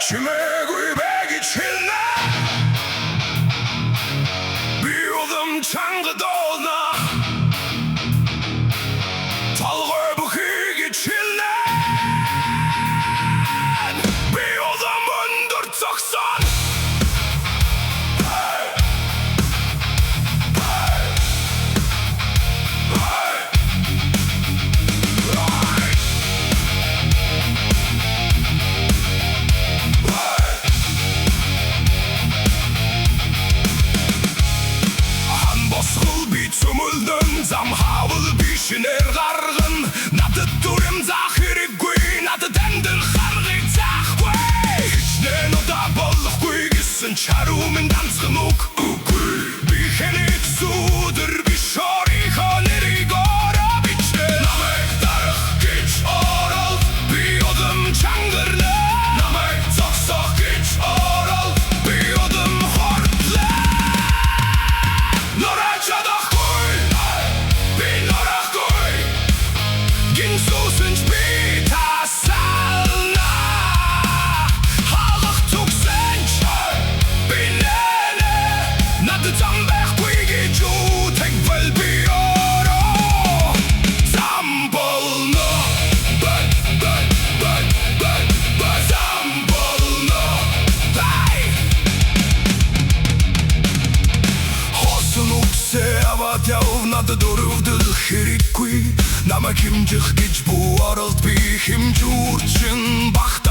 Чимэгуй бэги чилна биодым чаңғы долна талғой бұхиги чилна биодым өндір цоксан Сумылдын замхавыл бишинер гаргын Нады турем захири гуй Нады тендыл харги захгуй Хичнен ода болық гуй Гисын чару мен данцгынук Бихенит судыр бишори хонери гора бичнен Намек тарых гич орал Биодым чаңгырны Намек цоксох гич орал Биодым хортлы Норачадах Ginsus'un bita salna Halıq tuksenç Binene Nadı zambek kuigi ju tek vel bioro Zambolno Zambolno Hosun ukse avat yav nadı duruvdıl xirikui Nama kimcik gic bu aralt bi him jurçın baxt